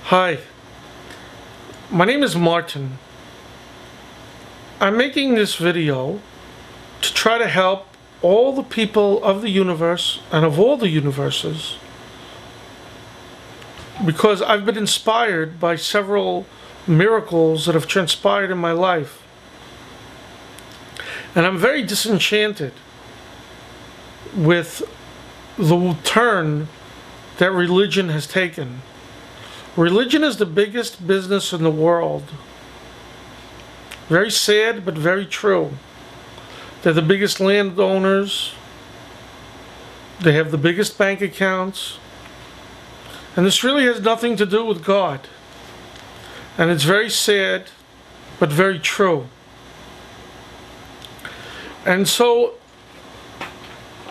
Hi, my name is Martin. I'm making this video to try to help all the people of the universe and of all the universes, because I've been inspired by several miracles that have transpired in my life. And I'm very disenchanted with the turn that religion has taken. Religion is the biggest business in the world. Very sad, but very true. They're the biggest landowners. They have the biggest bank accounts. And this really has nothing to do with God. And it's very sad, but very true. And so,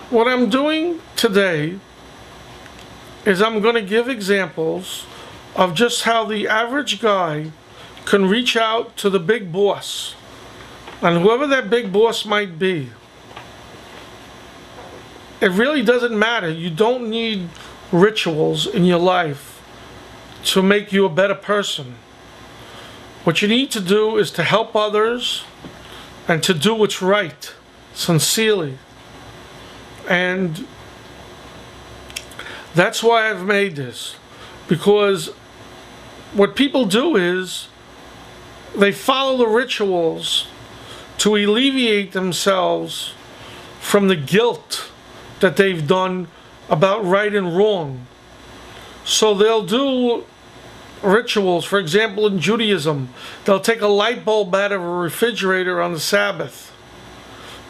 what I'm doing today is I'm going to give examples of just how the average guy can reach out to the big boss, and whoever that big boss might be. It really doesn't matter. You don't need rituals in your life to make you a better person. What you need to do is to help others and to do what's right, sincerely. And that's why I've made this, because what people do is they follow the rituals to alleviate themselves from the guilt that they've done about right and wrong. So they'll do rituals. For example, in Judaism, they'll take a light bulb out of a refrigerator on the Sabbath.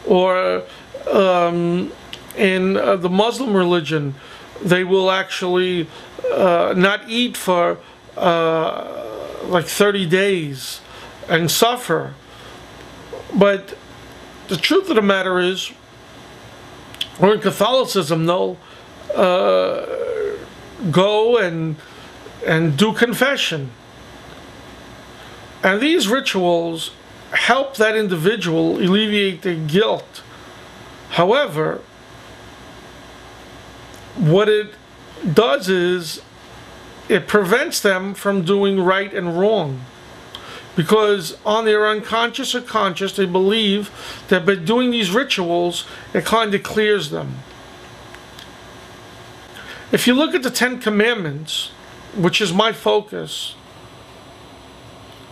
Or in the Muslim religion, they will actually not eat for like 30 days and suffer. But the truth of the matter is, or in Catholicism, they'll go and do confession. And these rituals help that individual alleviate their guilt. However, what it does is it prevents them from doing right and wrong, because on their unconscious or conscious they believe that by doing these rituals it kind of clears them. If you look at the 10 Commandments, which is my focus,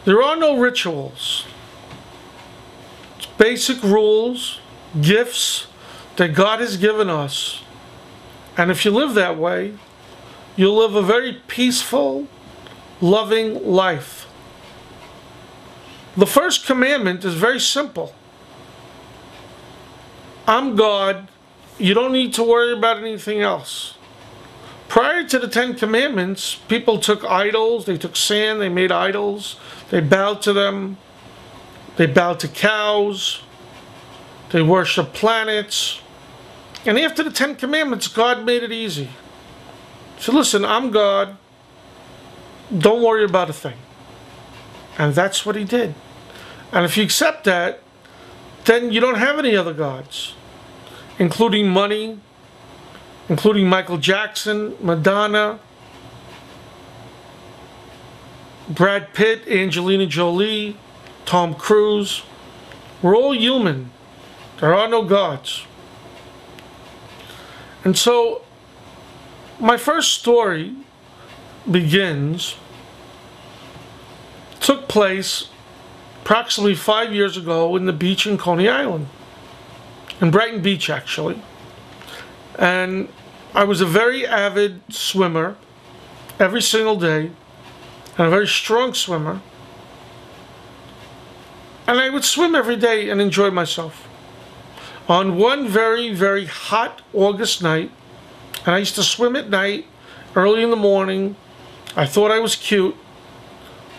there are no rituals. It's basic rules, gifts that God has given us. And if you live that way, you'll live a very peaceful, loving life. The first commandment is very simple. I'm God. You don't need to worry about anything else. Prior to the 10 Commandments, people took idols, they took sand, they made idols, they bowed to them, they bowed to cows, they worshiped planets. And after the 10 Commandments, God made it easy. So listen, I'm God. Don't worry about a thing. And that's what he did. And if you accept that, then you don't have any other gods, including money, including Michael Jackson, Madonna, Brad Pitt, Angelina Jolie, Tom Cruise. We're all human. There are no gods. And so, my first story took place approximately 5 years ago in the beach in Coney Island. In Brighton Beach, actually. And I was a very avid swimmer every single day, and a very strong swimmer. And I would swim every day and enjoy myself. On one very, very hot August night, and I used to swim at night, early in the morning. I thought I was cute,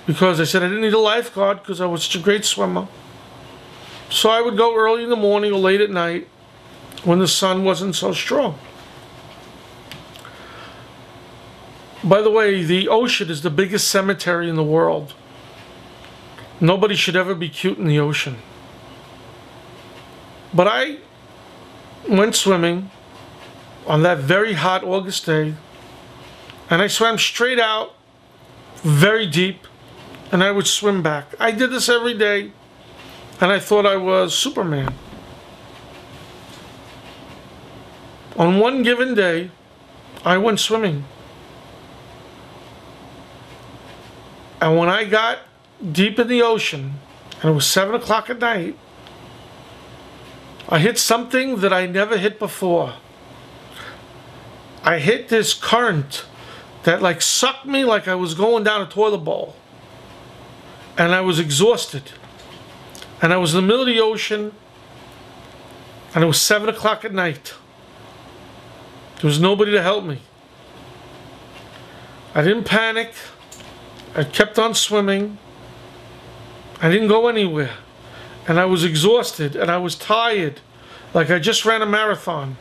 because I said I didn't need a lifeguard because I was such a great swimmer. So I would go early in the morning or late at night when the sun wasn't so strong. By the way, the ocean is the biggest cemetery in the world. Nobody should ever be cute in the ocean. But I went swimming on that very hot August day, and I swam straight out very deep, and I would swim back. I did this every day, and I thought I was Superman. On one given day, I went swimming. And when I got deep in the ocean, and it was 7 o'clock at night, I hit something that I never hit before. I hit this current that like sucked me like I was going down a toilet bowl. And I was exhausted. And I was in the middle of the ocean, and it was 7 o'clock at night. There was nobody to help me. I didn't panic. I kept on swimming. I didn't go anywhere. And I was exhausted, and I was tired, like I just ran a marathon.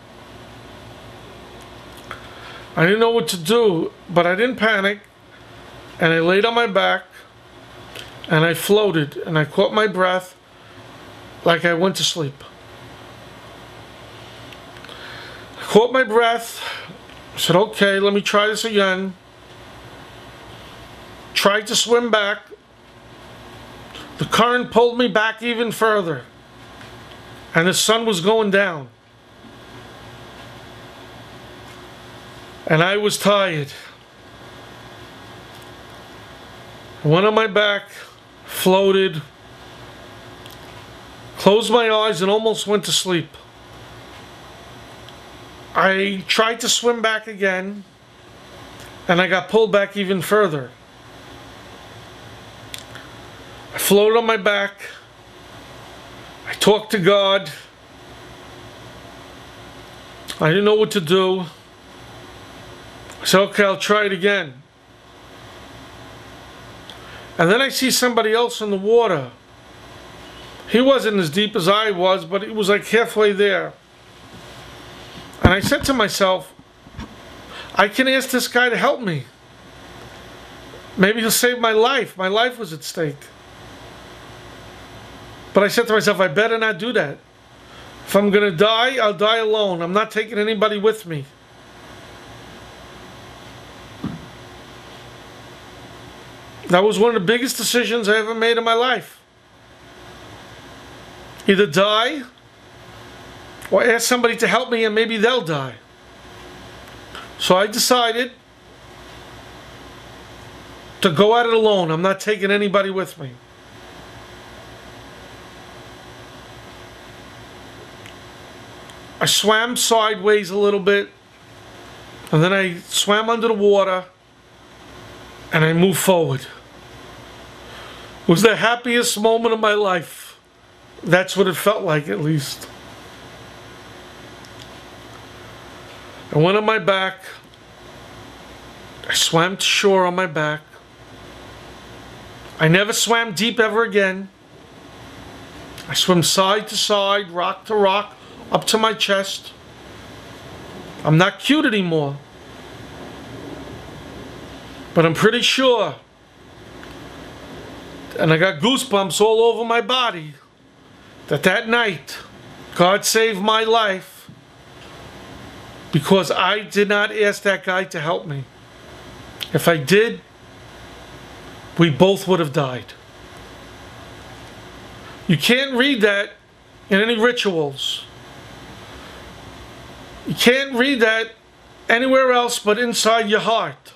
I didn't know what to do, but I didn't panic. And I laid on my back, and I floated, and I caught my breath like I went to sleep. I caught my breath. I said, okay, let me try this again. Tried to swim back. The current pulled me back even further. And the sun was going down. And I was tired. I went on my back, floated, closed my eyes, and almost went to sleep. I tried to swim back again, and I got pulled back even further. I floated on my back. I talked to God. I didn't know what to do. I said, okay, I'll try it again. And then I see somebody else in the water. He wasn't as deep as I was, but he was like halfway there. And I said to myself, I can ask this guy to help me. Maybe he'll save my life. My life was at stake. But I said to myself, I better not do that. If I'm going to die, I'll die alone. I'm not taking anybody with me. That was one of the biggest decisions I ever made in my life. Either die or ask somebody to help me, and maybe they'll die. So I decided to go at it alone. I'm not taking anybody with me. I swam sideways a little bit, and then I swam under the water, and I moved forward. It was the happiest moment of my life. That's what it felt like, at least. I went on my back. I swam to shore on my back. I never swam deep ever again. I swam side to side, rock to rock, up to my chest. I'm not cute anymore. But I'm pretty sure, and I got goosebumps all over my body, that night God saved my life because I did not ask that guy to help me. If I did, we both would have died. You can't read that in any rituals. You can't read that anywhere else but inside your heart.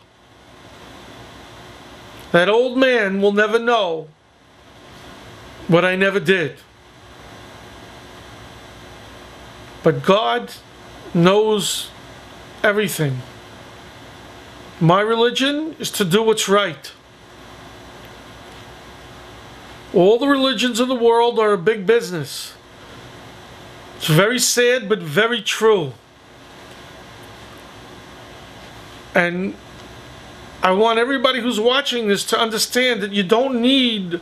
That old man will never know what I never did. But God knows everything. My religion is to do what's right. All the religions of the world are a big business. It's very sad, but very true. And I want everybody who's watching this to understand that you don't need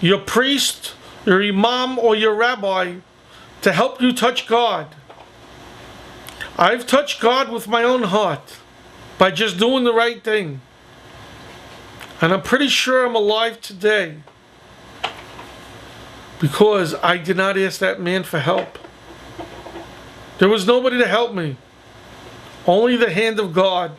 your priest, your imam, or your rabbi to help you touch God. I've touched God with my own heart by just doing the right thing. And I'm pretty sure I'm alive today because I did not ask that man for help. There was nobody to help me. Only the hand of God.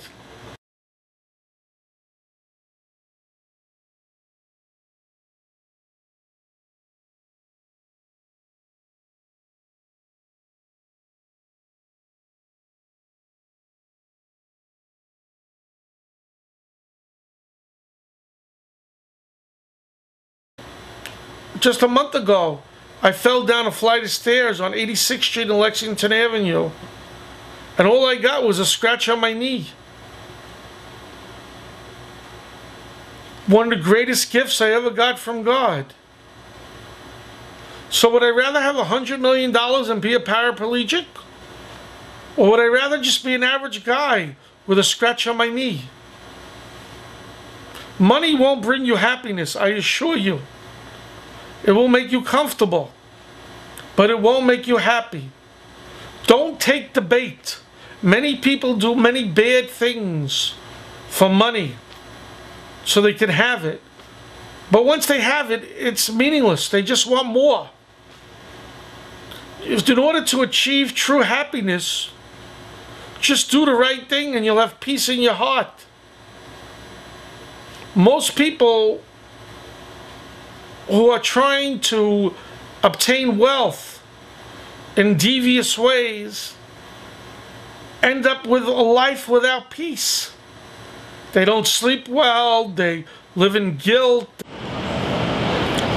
Just a month ago, I fell down a flight of stairs on 86th Street and Lexington Avenue, and all I got was a scratch on my knee. One of the greatest gifts I ever got from God. So would I rather have $100 million and be a paraplegic? Or would I rather just be an average guy with a scratch on my knee? Money won't bring you happiness, I assure you. It will make you comfortable, but it won't make you happy. Don't take the bait. Many people do many bad things for money so they can have it. But once they have it, it's meaningless. They just want more. In order to achieve true happiness, just do the right thing and you'll have peace in your heart. Most people who are trying to obtain wealth in devious ways end up with a life without peace. They don't sleep well, they live in guilt.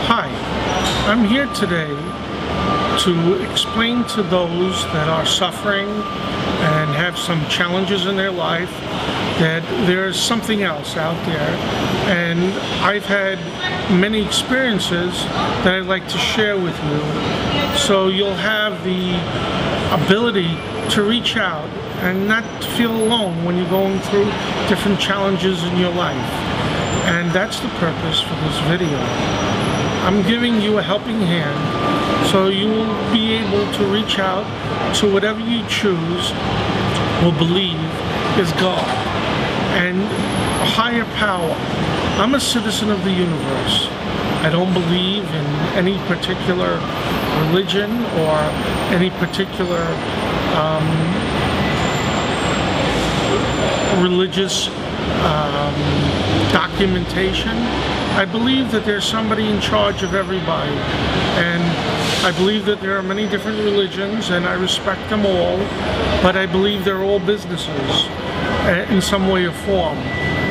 Hi, I'm here today to explain to those that are suffering and have some challenges in their life that there's something else out there. And I've had many experiences that I'd like to share with you, so you'll have the ability to reach out and not feel alone when you're going through different challenges in your life. And that's the purpose for this video. I'm giving you a helping hand so you will be able to reach out to whatever you choose or believe is God and a higher power. I'm a citizen of the universe. I don't believe in any particular religion or any particular religious documentation. I believe that there's somebody in charge of everybody, and I believe that there are many different religions and I respect them all, but I believe they're all businesses in some way or form.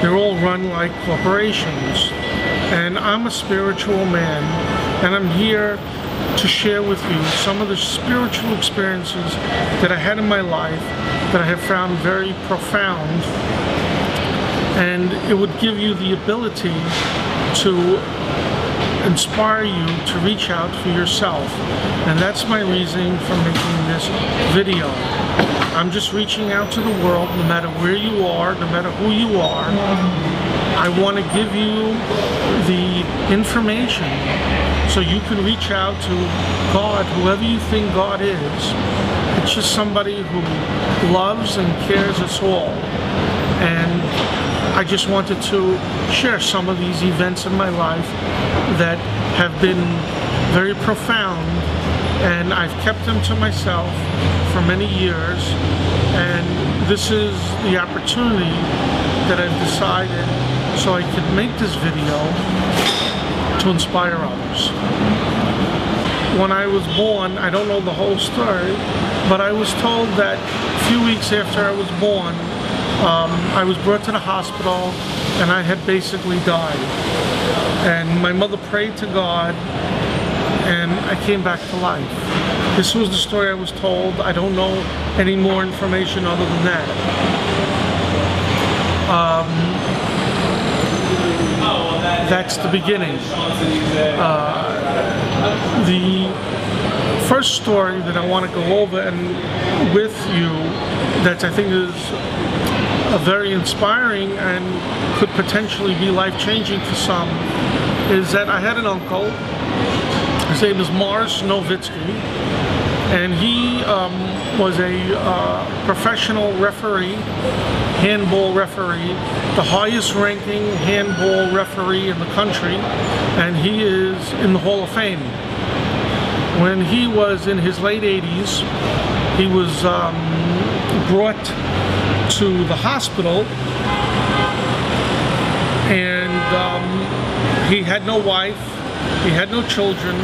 They're all run like corporations, and I'm a spiritual man, and I'm here to share with you some of the spiritual experiences that I had in my life that I have found very profound, and it would give you the ability to inspire you to reach out for yourself. And that's my reason for making this video. I'm just reaching out to the world, no matter where you are, no matter who you are. I want to give you the information so you can reach out to God, whoever you think God is. It's just somebody who loves and cares us all. And I just wanted to share some of these events in my life that have been very profound, and I've kept them to myself for many years, and this is the opportunity that I've decided so I could make this video to inspire others. When I was born, I don't know the whole story, but I was told that a few weeks after I was born, I was brought to the hospital and I had basically died. And my mother prayed to God and I came back to life. This was the story I was told. I don't know any more information other than that. That's the beginning. The first story that I want to go over and with you that I think is very inspiring and could potentially be life-changing for some is that I had an uncle. His name is Marty Novitsky, and he was a professional referee, handball referee, the highest ranking handball referee in the country, and he is in the Hall of Fame. When he was in his late 80s, he was brought to the hospital, and he had no wife, he had no children,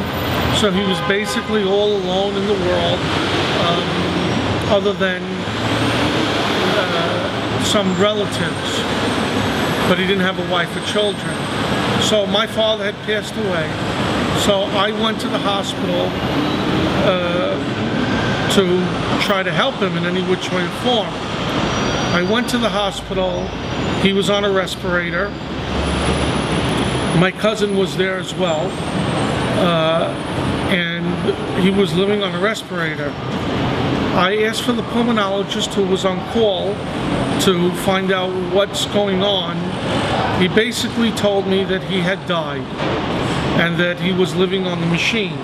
so he was basically all alone in the world, other than some relatives, but he didn't have a wife or children. So my father had passed away, So I went to the hospital to try to help him in any which way or form. I went to the hospital. He was on a respirator. My cousin was there as well, and he was living on a respirator. I asked for the pulmonologist who was on call to find out what's going on. He basically told me that he had died and that he was living on the machine.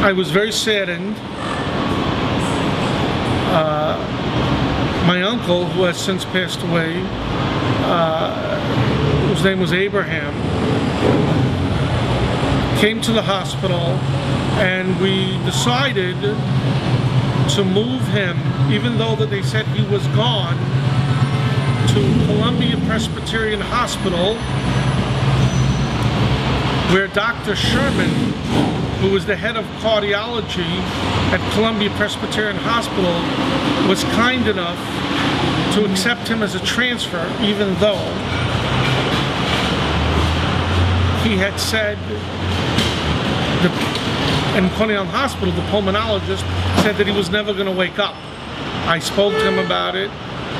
I was very saddened. My uncle, who has since passed away, whose name was Abraham, came to the hospital, and we decided to move him, even though that they said he was gone, to Columbia Presbyterian Hospital, where Dr. Sherman, who was the head of cardiology at Columbia Presbyterian Hospital, was kind enough to accept him as a transfer, even though he had said, in Cornell Hospital, the pulmonologist said that he was never going to wake up. I spoke to him about it,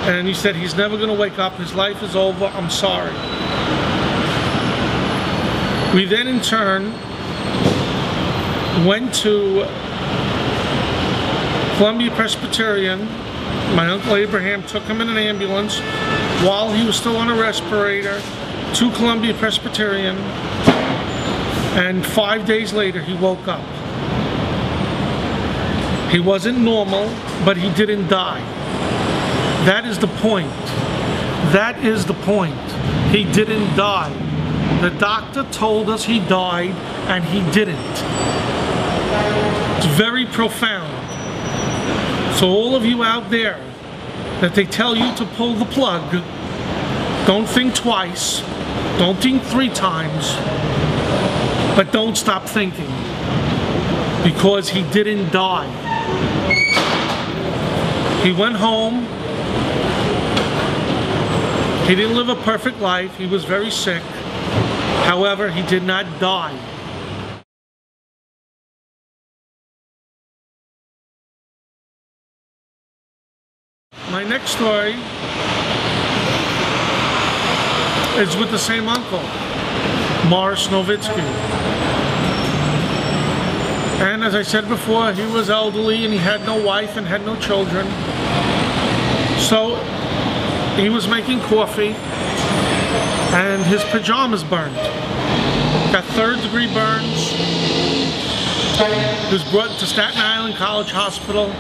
and he said he's never going to wake up, his life is over, I'm sorry. We then in turn went to Columbia Presbyterian. My Uncle Abraham took him in an ambulance while he was still on a respirator to Columbia Presbyterian, and 5 days later he woke up. He wasn't normal, but he didn't die. That is the point. That is the point. He didn't die. The doctor told us he died, and he didn't. It's very profound. So all of you out there that they tell you to pull the plug, don't think twice, don't think 3 times, but don't stop thinking, because he didn't die. He went home. He didn't live a perfect life. He was very sick. However, he did not die. My next story is with the same uncle, Marty Novitsky. And as I said before, he was elderly and he had no wife and had no children. So he was making coffee and his pajamas burned. Got 3rd-degree burns. He was brought to Staten Island College Hospital,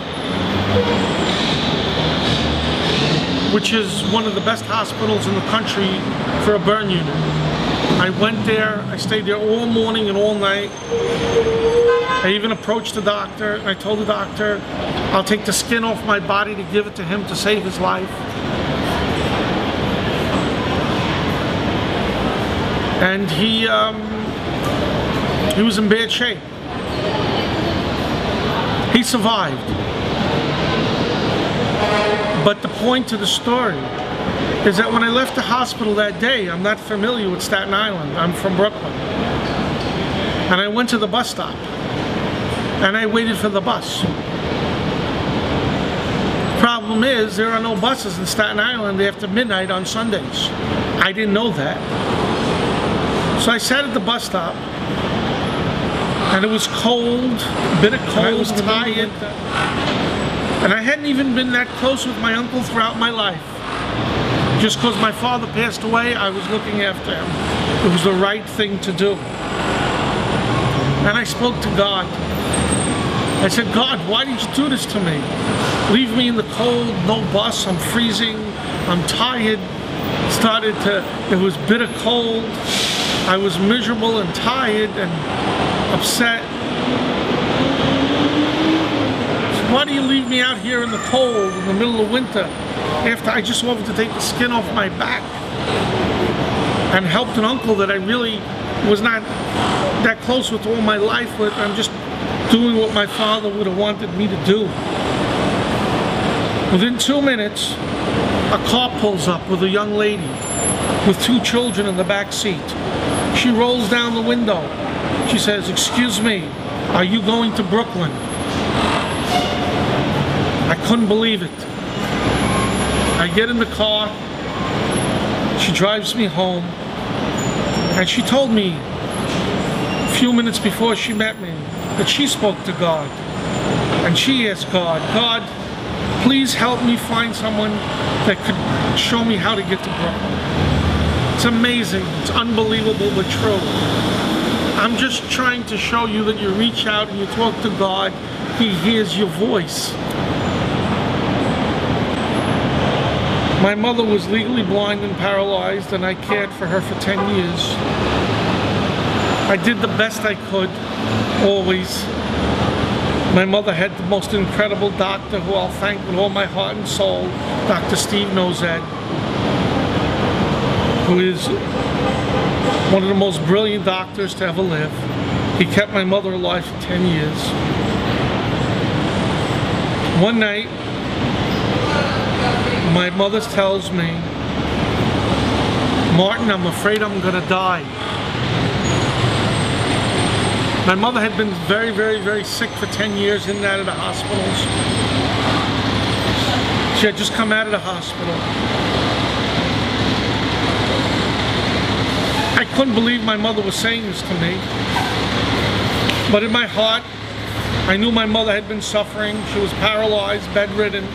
which is one of the best hospitals in the country for a burn unit. I went there, I stayed there all morning and all night. I even approached the doctor, and I told the doctor, I'll take the skin off my body to give it to him to save his life. And he was in bad shape. He survived. But the point to the story is that when I left the hospital that day, I'm not familiar with Staten Island, I'm from Brooklyn. And I went to the bus stop, and I waited for the bus. Problem is, there are no buses in Staten Island after midnight on Sundays. I didn't know that. So I sat at the bus stop, and it was cold, a bit of cold, I was tired. And I hadn't even been that close with my uncle throughout my life. Just because my father passed away, I was looking after him. It was the right thing to do. And I spoke to God. I said, God, why did you do this to me? Leave me in the cold, no bus, I'm freezing, I'm tired. It was bitter cold. I was miserable and tired and upset. Why do you leave me out here in the cold in the middle of winter after I just wanted to take the skin off my back and helped an uncle that I really was not that close with all my life with? I'm just doing what my father would have wanted me to do. Within 2 minutes, a car pulls up with a young lady with 2 children in the back seat. She rolls down the window. She says, "Excuse me, are you going to Brooklyn?" I couldn't believe it. I get in the car. She drives me home. And she told me a few minutes before she met me that she spoke to God. And she asked God, "God, please help me find someone that could show me how to get to Brooklyn." It's amazing. It's unbelievable but true. I'm just trying to show you that you reach out and you talk to God. He hears your voice. My mother was legally blind and paralyzed, and I cared for her for 10 years. I did the best I could, always. My mother had the most incredible doctor, who I'll thank with all my heart and soul, Dr. Steve Nozed, who is one of the most brilliant doctors to ever live. He kept my mother alive for 10 years. One night, my mother tells me, "Martin, I'm afraid I'm gonna die." My mother had been very, very, very sick for 10 years in and out of the hospitals. She had just come out of the hospital. I couldn't believe my mother was saying this to me. But in my heart, I knew my mother had been suffering. She was paralyzed, bedridden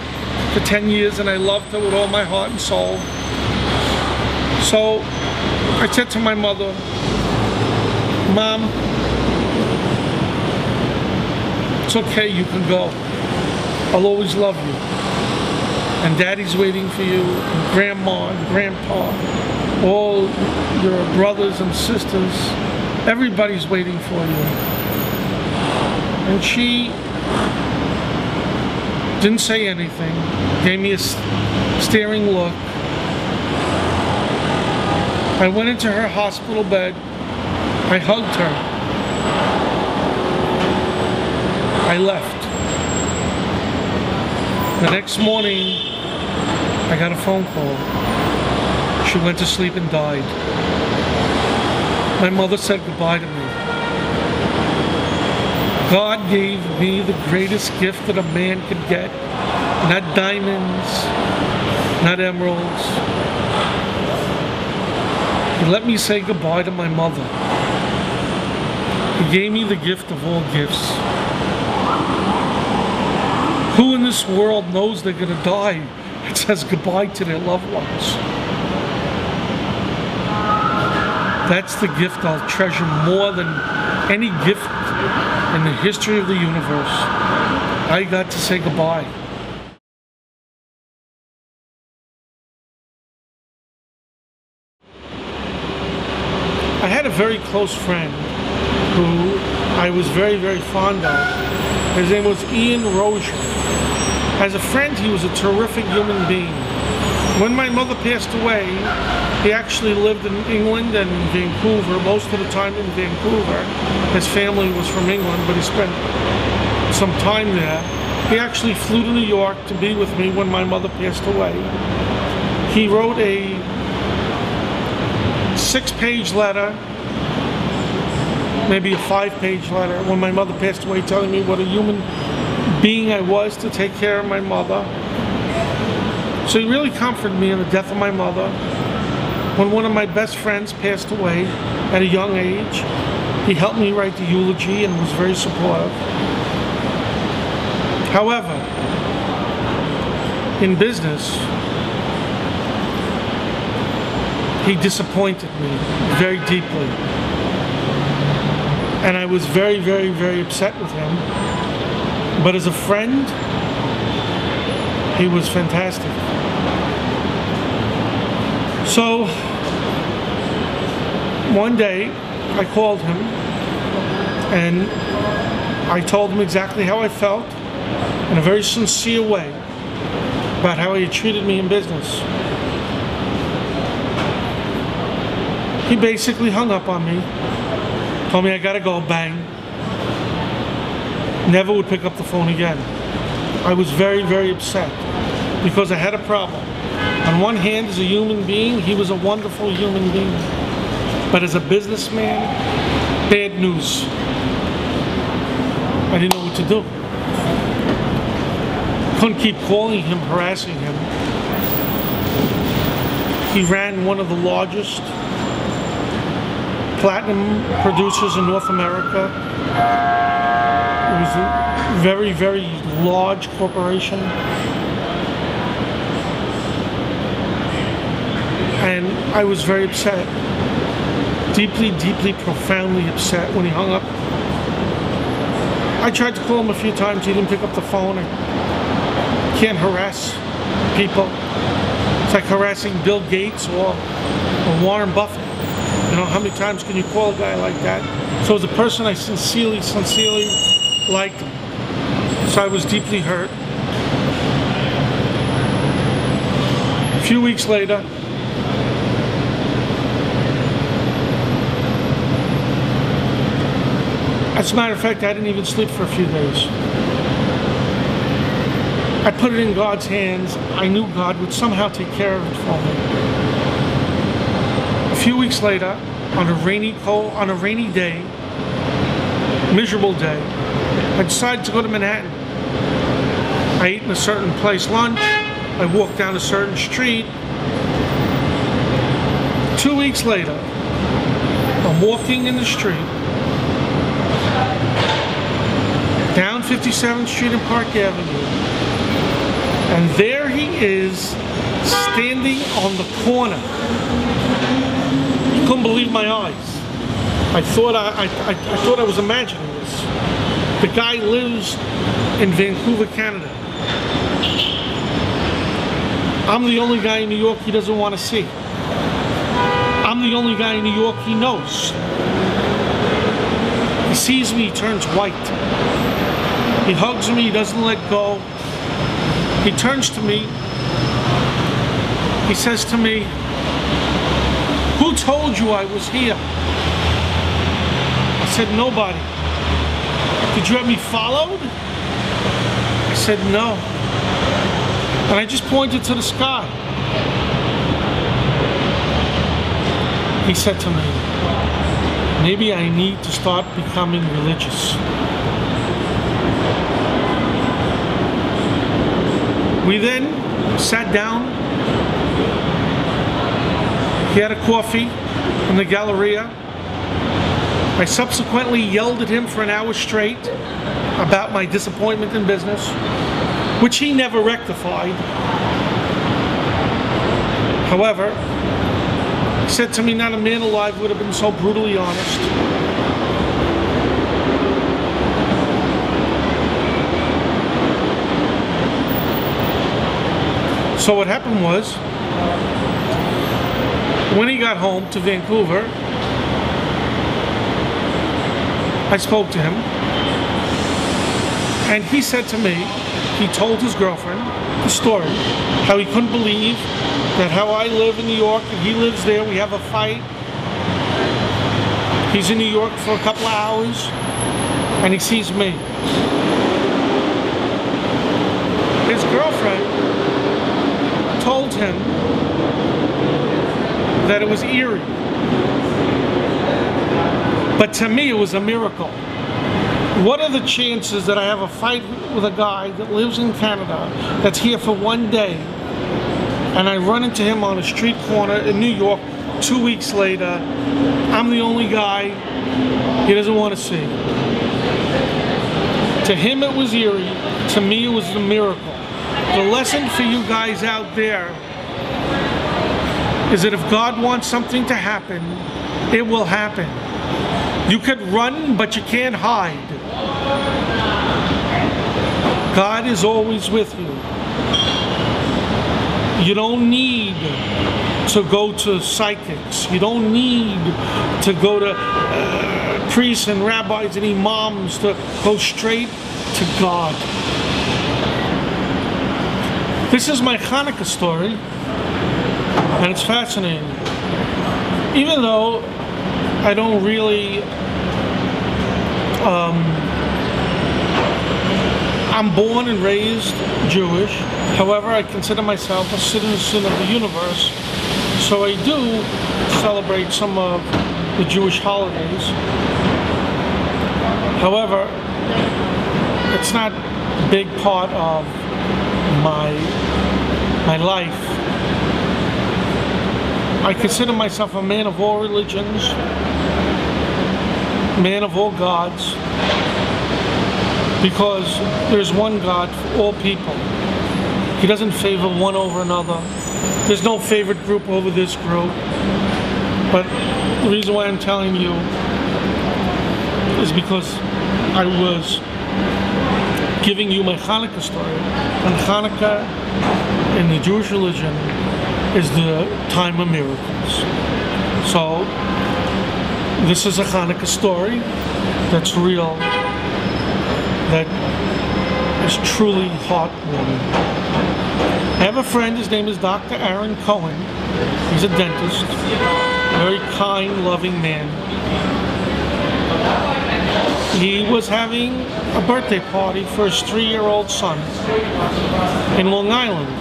for 10 years, and I loved her with all my heart and soul. So I said to my mother, "Mom, it's okay, you can go. I'll always love you. And Daddy's waiting for you, and Grandma and Grandpa, all your brothers and sisters, everybody's waiting for you." And she didn't say anything, gave me a staring look. I went into her hospital bed. I hugged her. I left. The next morning, I got a phone call. She went to sleep and died. My mother said goodbye to me. God gave me the greatest gift that a man could get. Not diamonds, not emeralds. He let me say goodbye to my mother. He gave me the gift of all gifts. Who in this world knows they're going to die and says goodbye to their loved ones? That's the gift I'll treasure more than any gift in the history of the universe. I got to say goodbye. I had a very close friend who I was very, very fond of. His name was Ian Rozier. As a friend, he was a terrific human being. When my mother passed away, he actually lived in England and Vancouver, most of the time in Vancouver. His family was from England, but he spent some time there. He actually flew to New York to be with me when my mother passed away. He wrote a 6-page letter, maybe a 5-page letter, when my mother passed away, telling me what a human being I was to take care of my mother. So he really comforted me in the death of my mother. When one of my best friends passed away at a young age, he helped me write the eulogy and was very supportive. However, in business, he disappointed me very deeply. And I was very, very, very upset with him. But as a friend, he was fantastic. So, one day, I called him and I told him exactly how I felt in a very sincere way about how he had treated me in business. He basically hung up on me, told me I gotta go, bang. Never would pick up the phone again. I was very, very upset because I had a problem. On one hand, as a human being, he was a wonderful human being. But as a businessman, bad news. I didn't know what to do. Couldn't keep calling him, harassing him. He ran one of the largest platinum producers in North America. It was a very, very large corporation. And I was very upset. Deeply, deeply, profoundly upset when he hung up. I tried to call him a few times. He didn't pick up the phone. I can't harass people. It's like harassing Bill Gates or Warren Buffett. You know, how many times can you call a guy like that? So as a person, I sincerely liked him. So I was deeply hurt. A few weeks later, as a matter of fact, I didn't even sleep for a few days. I put it in God's hands. I knew God would somehow take care of it for me. A few weeks later, on a rainy day, miserable day, I decided to go to Manhattan. I ate in a certain place lunch. I walked down a certain street. 2 weeks later, I'm walking in the street down 57th Street and Park Avenue, and there he is, standing on the corner. I couldn't believe my eyes. I thought I was imagining this. The guy lives in Vancouver, Canada. I'm the only guy in New York he doesn't want to see. I'm the only guy in New York he knows. He sees me, he turns white. He hugs me, he doesn't let go. He turns to me. He says to me, "Who told you I was here?" I said, "Nobody." "Did you have me followed?" I said, "No." And I just pointed to the sky. He said to me, "Maybe I need to start becoming religious." We then sat down. He had a coffee in the Galleria. I subsequently yelled at him for an hour straight about my disappointment in business, which he never rectified. However, he said to me, not a man alive would have been so brutally honest. So what happened was, when he got home to Vancouver, I spoke to him, and he said to me, he told his girlfriend the story, how he couldn't believe that how I live in New York and he lives there, we have a fight. He's in New York for a couple of hours, and he sees me. His girlfriend told him that it was eerie. But to me, it was a miracle. What are the chances that I have a fight with a guy that lives in Canada, that's here for one day, and I run into him on a street corner in New York 2 weeks later? I'm the only guy he doesn't want to see. To him it was eerie, to me it was a miracle. The lesson for you guys out there is that if God wants something to happen, it will happen. You could run, but you can't hide. God is always with you. You don't need to go to psychics. You don't need to go to priests and rabbis and imams, to go straight to God. This is my Hanukkah story, and it's fascinating. Even though I don't really, I'm born and raised Jewish. However, I consider myself a citizen of the universe, so I do celebrate some of the Jewish holidays. However, it's not a big part of my life. I consider myself a man of all religions, man of all gods, because there's one God for all people. He doesn't favor one over another. There's no favorite group over this group. But the reason why I'm telling you is because I was giving you my Hanukkah story. And Hanukkah in the Jewish religion is the time of miracles. So this is a Hanukkah story that's real, that is truly heartwarming. I have a friend, his name is Dr. Aaron Cohen. He's a dentist, a very kind, loving man. He was having a birthday party for his 3-year-old son in Long Island.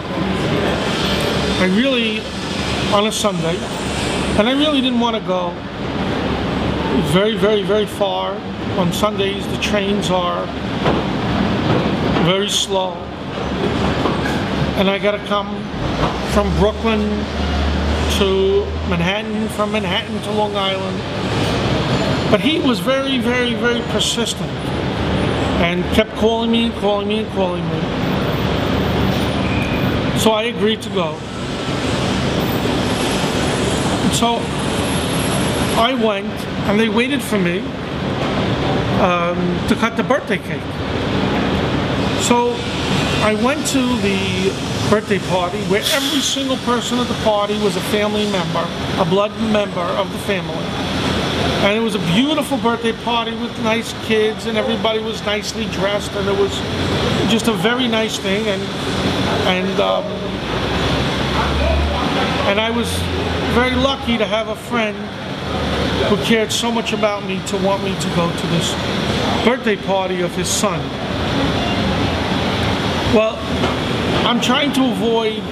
On a Sunday, and I really didn't want to go. It was very, very, very far. On Sundays, the trains are very slow. And I got to come from Brooklyn to Manhattan, from Manhattan to Long Island. But he was very, very, very persistent and kept calling me and calling me and calling me. So I agreed to go. And so I went, and they waited for me to cut the birthday cake. So I went to the birthday party where every single person at the party was a family member, a blood member of the family. And it was a beautiful birthday party with nice kids, and everybody was nicely dressed, and it was just a very nice thing. And I was very lucky to have a friend who cared so much about me to want me to go to this birthday party of his son. Well, I'm trying to avoid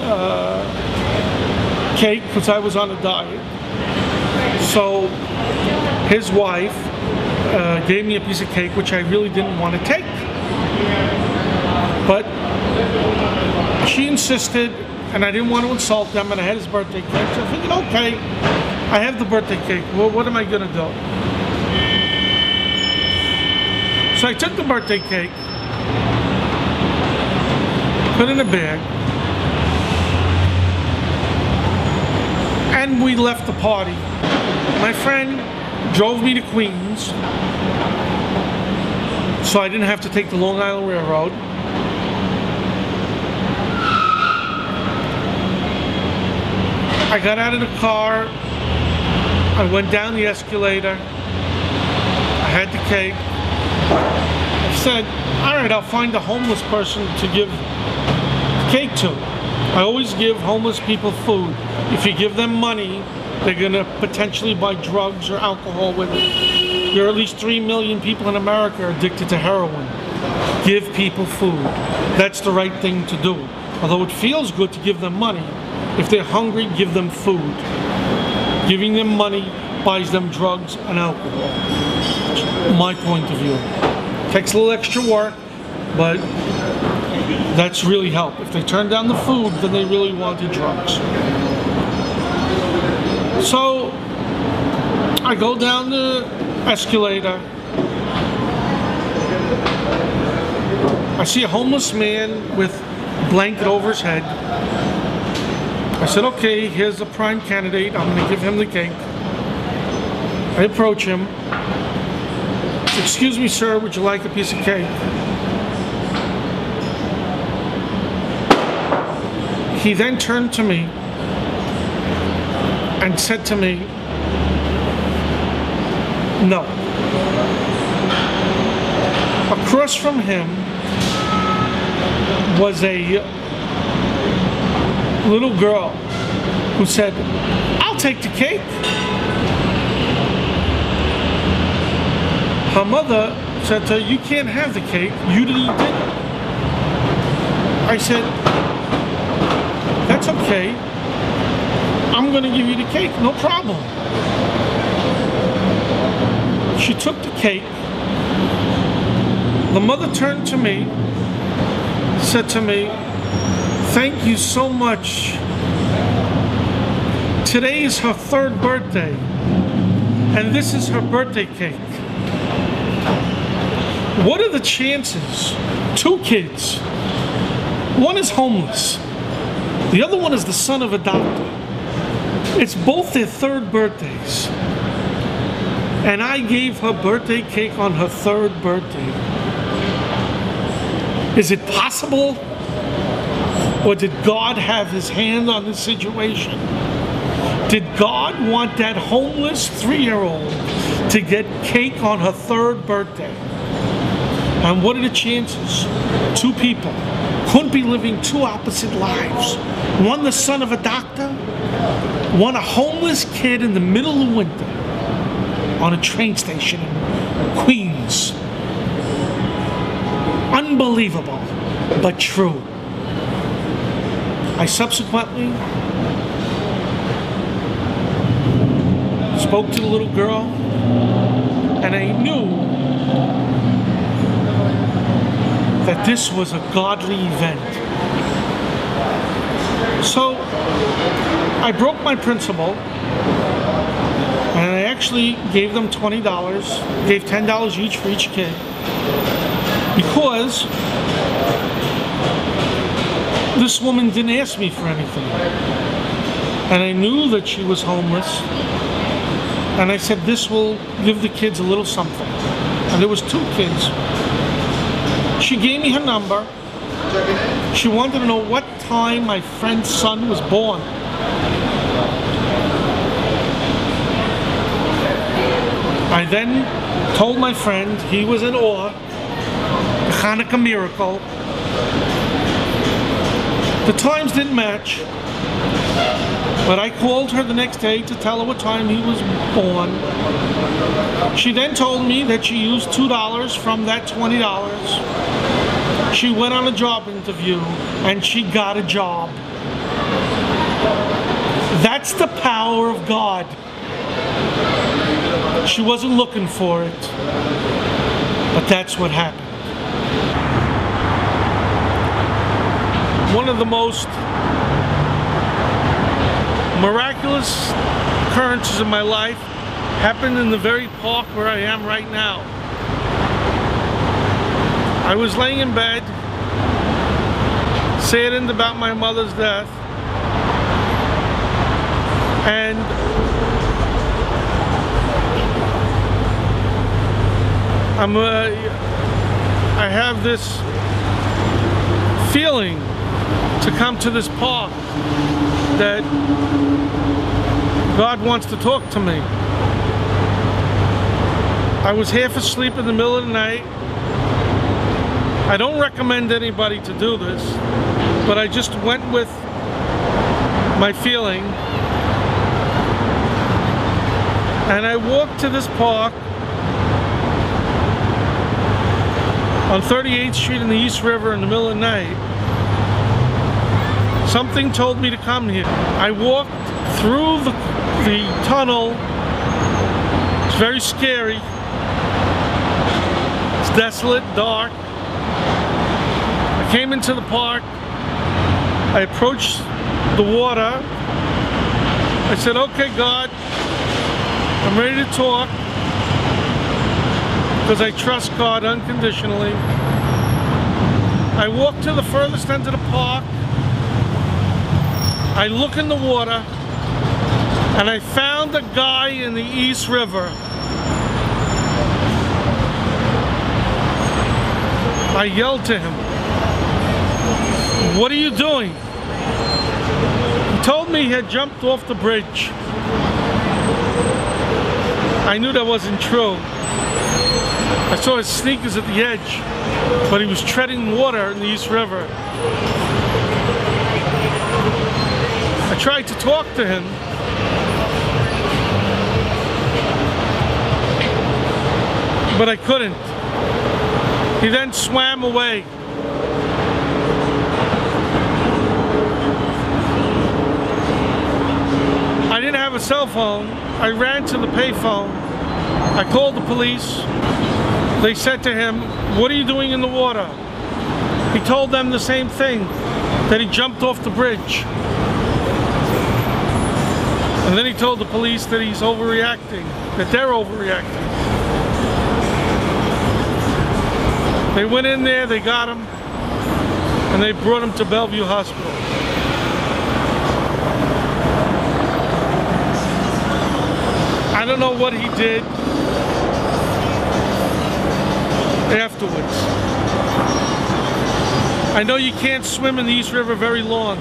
cake because I was on a diet. So his wife gave me a piece of cake which I really didn't want to take. But she insisted, and I didn't want to insult them, and I had his birthday cake. So I figured, okay, I have the birthday cake. Well, what am I going to do? So I took the birthday cake, put it in a bag, and we left the party. My friend drove me to Queens, so I didn't have to take the Long Island Railroad. I got out of the car, I went down the escalator, I had the cake. I said, all right, I'll find a homeless person to give the cake to. I always give homeless people food. If you give them money, they're gonna potentially buy drugs or alcohol with it. There are at least 3 million people in America addicted to heroin. Give people food. That's the right thing to do. Although it feels good to give them money, if they're hungry, give them food. Giving them money buys them drugs and alcohol. My point of view. Takes a little extra work, but that's really help. If they turn down the food, then they really wanted drugs. So I go down the escalator. I see a homeless man with a blanket over his head. I said, okay, here's a prime candidate. I'm going to give him the cake. I approach him. Excuse me, sir, would you like a piece of cake? He then turned to me and said to me, no. Across from him was a little girl who said, I'll take the cake. Her mother said to her, you can't have the cake, you didn't eat it. I said, that's okay, I'm going to give you the cake, no problem. She took the cake. The mother turned to me, said to me, "Thank you so much. Today is her 3rd birthday, and this is her birthday cake." What are the chances? 2 kids. One is homeless. The other one is the son of a doctor. It's both their 3rd birthdays. And I gave her birthday cake on her 3rd birthday. Is it possible? Or did God have his hand on this situation? Did God want that homeless 3-year-old to get cake on her 3rd birthday? And what are the chances? 2 people couldn't be living 2 opposite lives. One the son of a doctor, one a homeless kid in the middle of winter on a train station in Queens. Unbelievable, but true. I subsequently spoke to the little girl, and I knew that this was a godly event. So I broke my principle, and I actually gave them $20, gave $10 each for each kid, because this woman didn't ask me for anything. And I knew that she was homeless, and I said, this will give the kids a little something. And there was 2 kids. She gave me her number. She wanted to know what time my friend's son was born. I then told my friend he was in awe, the Hanukkah miracle. The times didn't match, but I called her the next day to tell her what time he was born. She then told me that she used $2 from that $20. She went on a job interview and she got a job. That's the power of God. She wasn't looking for it, but that's what happened. One of the most miraculous occurrences in my life happened in the very park where I am right now. I was laying in bed, saddened about my mother's death, and I have this feeling to come to this park that God wants to talk to me. I was half asleep in the middle of the night. I don't recommend anybody to do this, but I just went with my feeling. And I walked to this park on 38th Street in the East River in the middle of the night. Something told me to come here. I walked through the tunnel. It's very scary. It's desolate, dark. I came into the park. I approached the water. I said, okay, God, I'm ready to talk, because I trust God unconditionally. I walked to the furthest end of the park. I look in the water, and I found a guy in the East River. I yelled to him, "What are you doing?" He told me he had jumped off the bridge. I knew that wasn't true. I saw his sneakers at the edge, but he was treading water in the East River. I tried to talk to him, but I couldn't. He then swam away. I didn't have a cell phone. I ran to the payphone I called the police. They said to him, "What are you doing in the water?" He told them the same thing, that he jumped off the bridge. And then he told the police that he's overreacting, that they're overreacting. They went in there, they got him, and they brought him to Bellevue Hospital. I don't know what he did afterwards. I know you can't swim in the East River very long.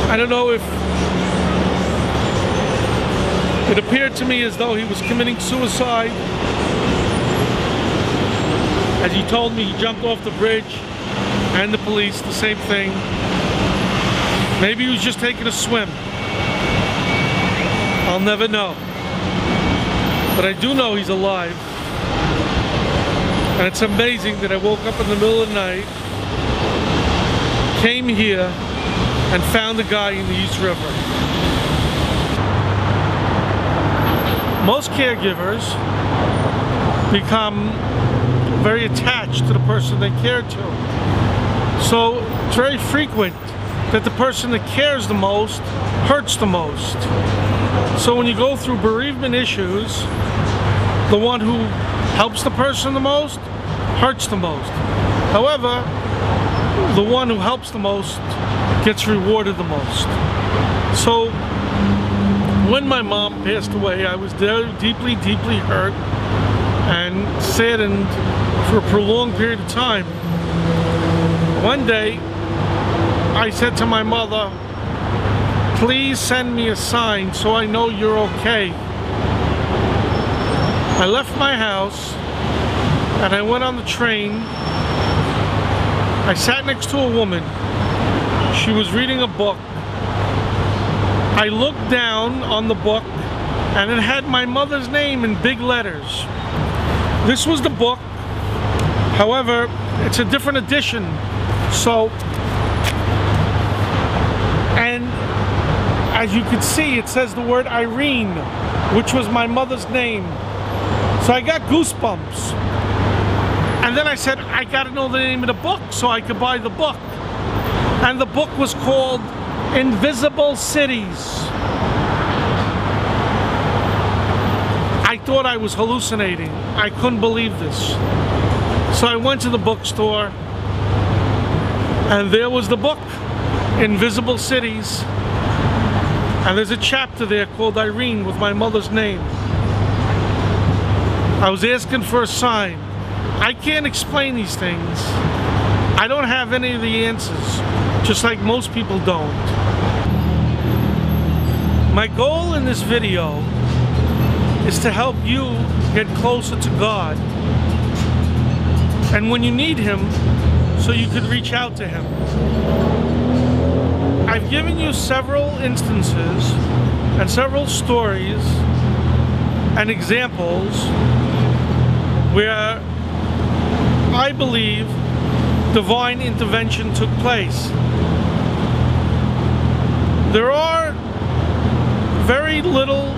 I don't know if it appeared to me as though he was committing suicide. As he told me, he jumped off the bridge, and the police, the same thing. Maybe he was just taking a swim. I'll never know. But I do know he's alive. And it's amazing that I woke up in the middle of the night, came here, and found the guy in the East River. Most caregivers become very attached to the person they care to. So it's very frequent that the person that cares the most hurts the most. So when you go through bereavement issues, the one who helps the person the most hurts the most. However, the one who helps the most gets rewarded the most. So when my mom passed away, I was deeply, deeply hurt and saddened for a prolonged period of time. One day, I said to my mother, "Please send me a sign so I know you're okay." I left my house and I went on the train. I sat next to a woman. She was reading a book. I looked down on the book and it had my mother's name in big letters. This was the book. However, it's a different edition. So, and as you can see, it says the word Irene, which was my mother's name. So I got goosebumps. And then I said, I gotta know the name of the book so I could buy the book. And the book was called Invisible Cities. I thought I was hallucinating. I couldn't believe this. So I went to the bookstore and there was the book, Invisible Cities. And there's a chapter there called Irene with my mother's name. I was asking for a sign. I can't explain these things. I don't have any of the answers, just like most people don't. My goal in this video is to help you get closer to God. And when you need Him, so you could reach out to Him. I've given you several instances and several stories and examples where I believe divine intervention took place. There are very little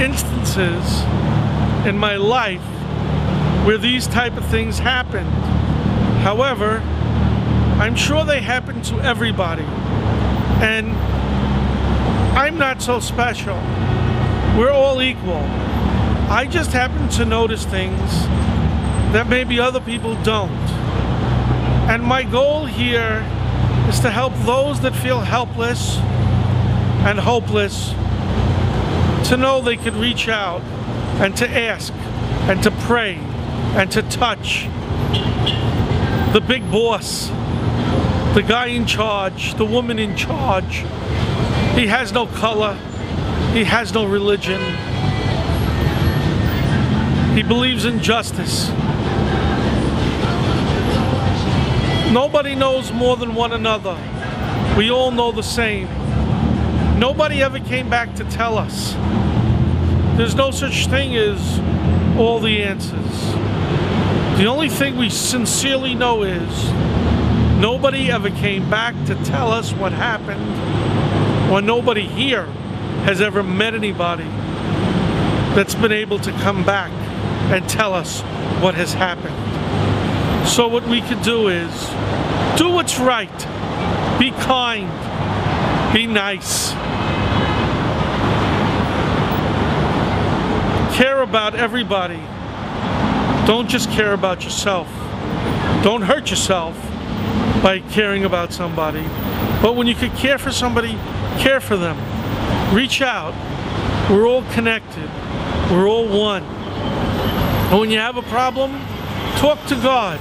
instances in my life where these type of things happened. However, I'm sure they happen to everybody. And I'm not so special. We're all equal. I just happen to notice things that maybe other people don't. And my goal here is to help those that feel helpless and hopeless to know they could reach out and to ask and to pray and to touch the big boss, the guy in charge, the woman in charge. He has no color. He has no religion. He believes in justice. Nobody knows more than one another. We all know the same. Nobody ever came back to tell us. There's no such thing as all the answers. The only thing we sincerely know is Nobody ever came back to tell us what happened, or nobody here has ever met anybody that's been able to come back and tell us what has happened. So what we could do is do what's right, be kind, be nice, care about everybody. Don't just care about yourself. Don't hurt yourself by caring about somebody. But when you could care for somebody, care for them. Reach out. We're all connected. We're all one. And when you have a problem, talk to God.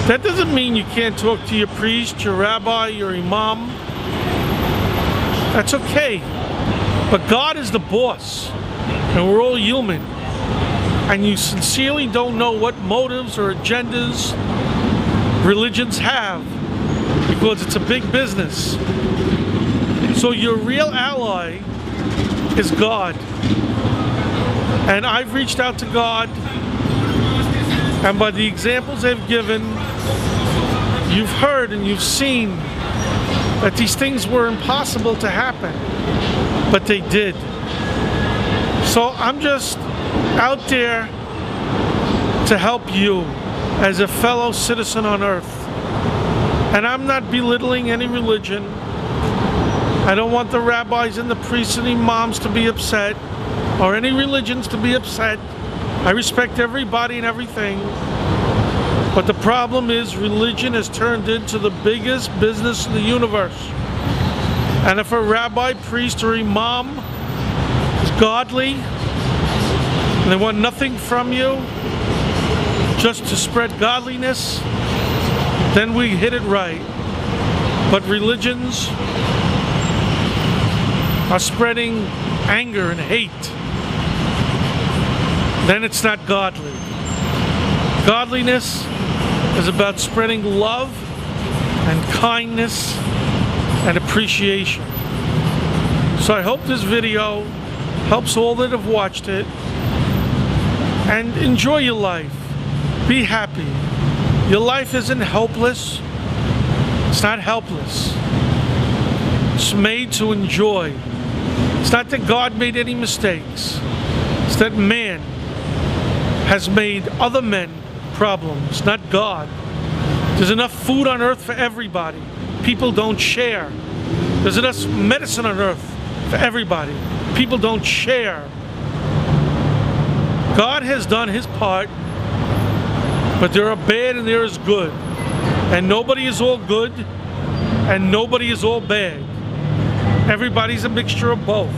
That doesn't mean you can't talk to your priest, your rabbi, your imam. That's okay. But God is the boss, and we're all human. And you sincerely don't know what motives or agendas religions have, because it's a big business. So your real ally is God. And I've reached out to God, and by the examples they've given, you've heard and you've seen that these things were impossible to happen, but they did. So I'm just out there to help you as a fellow citizen on earth. And I'm not belittling any religion. I don't want the rabbis and the priests and imams to be upset, or any religions to be upset. I respect everybody and everything. But the problem is religion has turned into the biggest business in the universe. And if a rabbi, priest, or imam is godly, and they want nothing from you, just to spread godliness, then we hit it right. But religions are spreading anger and hate, then it's not godly. Godliness is about spreading love and kindness and appreciation. So I hope this video helps all that have watched it. And enjoy your life. Be happy. Your life isn't hopeless. It's not helpless. It's made to enjoy. It's not that God made any mistakes. It's that man has made other men problems, not God. There's enough food on earth for everybody. People don't share. There's enough medicine on earth for everybody. People don't share. God has done his part, but there are bad and there is good. And nobody is all good, and nobody is all bad. Everybody's a mixture of both.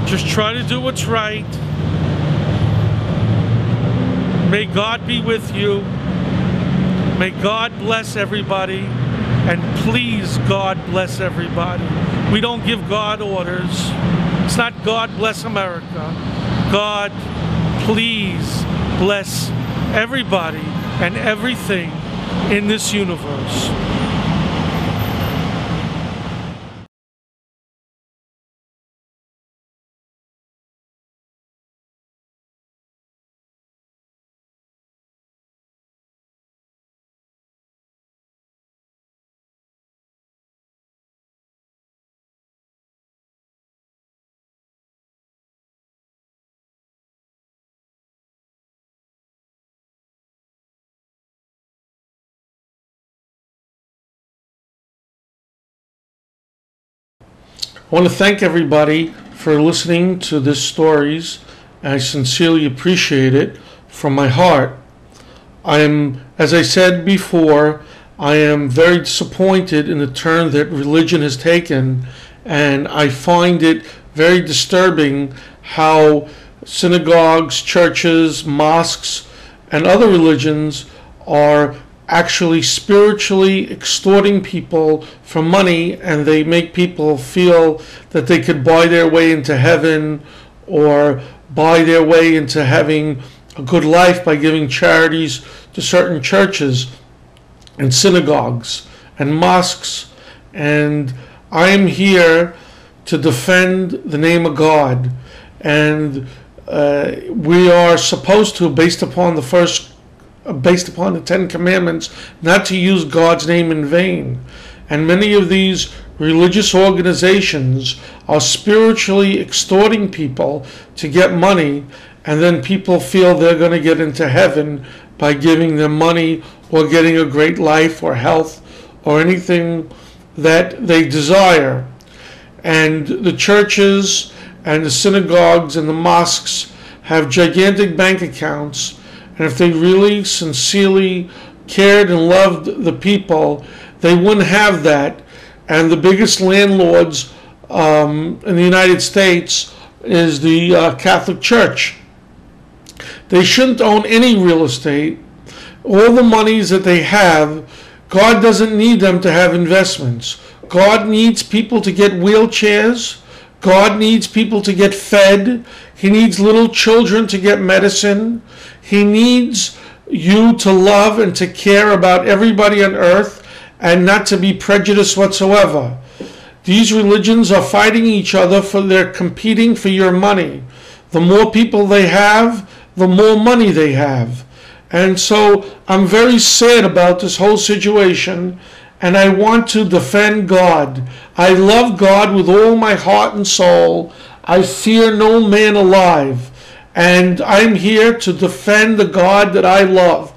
Just try to do what's right. May God be with you. May God bless everybody. And please, God bless everybody. We don't give God orders. It's not God bless America. God, please bless everybody and everything in this universe. I want to thank everybody for listening to this stories. I sincerely appreciate it from my heart. As I said before, I am very disappointed in the turn that religion has taken, and I find it very disturbing how synagogues, churches, mosques, and other religions are actually spiritually extorting people for money, and they make people feel that they could buy their way into heaven or buy their way into having a good life by giving charities to certain churches and synagogues and mosques. And I am here to defend the name of God, and we are supposed to, based upon the first based upon the Ten Commandments, not to use God's name in vain. And many of these religious organizations are spiritually extorting people to get money, and then people feel they're going to get into heaven by giving them money or getting a great life or health or anything that they desire. And the churches and the synagogues and the mosques have gigantic bank accounts, and if they really sincerely cared and loved the people, they wouldn't have that. And the biggest landlords in the United States is the Catholic Church. They shouldn't own any real estate. All the monies that they have, God doesn't need them to have investments. God needs people to get wheelchairs. God needs people to get fed. He needs little children to get medicine. He needs you to love and to care about everybody on earth and not to be prejudiced whatsoever. These religions are fighting each other, they're competing for your money. The more people they have, the more money they have. And so I'm very sad about this whole situation, and I want to defend God. I love God with all my heart and soul. I fear no man alive. And I'm here to defend the God that I love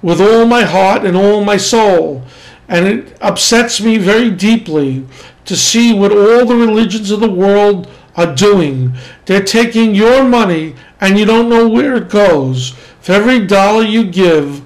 with all my heart and all my soul. And it upsets me very deeply to see what all the religions of the world are doing. They're taking your money and you don't know where it goes. For every dollar you give,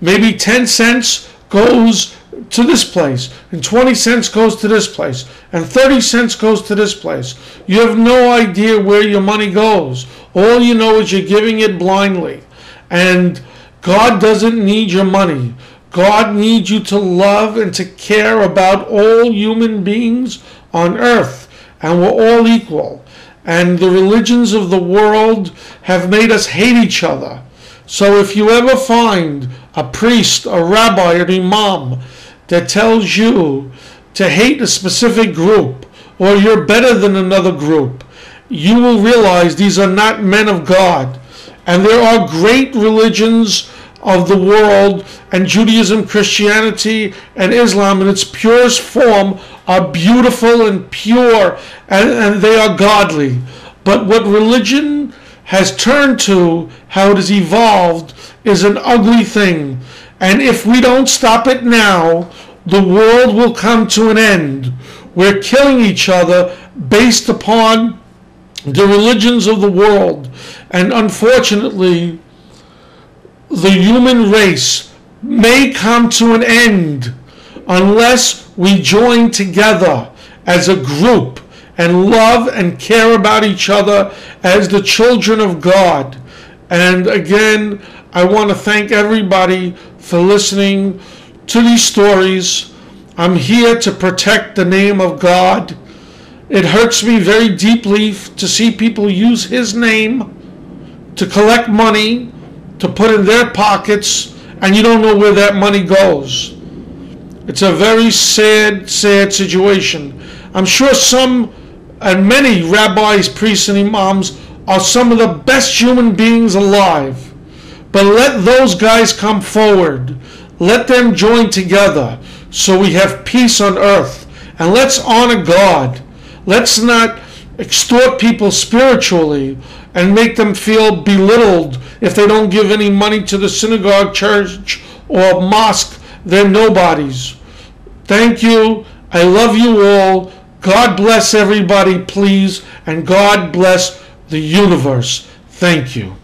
maybe 10 cents goes to this place, and 20 cents goes to this place, and 30 cents goes to this place. You have no idea where your money goes. All you know is you're giving it blindly. And God doesn't need your money. God needs you to love and to care about all human beings on earth. And we're all equal. And the religions of the world have made us hate each other. So if you ever find a priest, a rabbi, an imam that tells you to hate a specific group or you're better than another group, you will realize these are not men of God. And there are great religions of the world, and Judaism, Christianity, and Islam in its purest form are beautiful and pure, and they are godly. But what religion has turned to, how it has evolved, is an ugly thing. And if we don't stop it now, the world will come to an end. We're killing each other based upon the religions of the world. And unfortunately, the human race may come to an end unless we join together as a group and love and care about each other as the children of God. And again, I want to thank everybody for listening to these stories. I'm here to protect the name of God. It hurts me very deeply to see people use His name to collect money, to put in their pockets, and you don't know where that money goes. It's a very sad, sad situation. I'm sure some and many rabbis, priests, and imams are some of the best human beings alive. But let those guys come forward. Let them join together so we have peace on earth. And let's honor God. Let's not extort people spiritually and make them feel belittled if they don't give any money to the synagogue, church, or mosque. They're nobodies. Thank you. I love you all. God bless everybody, please. And God bless the universe. Thank you.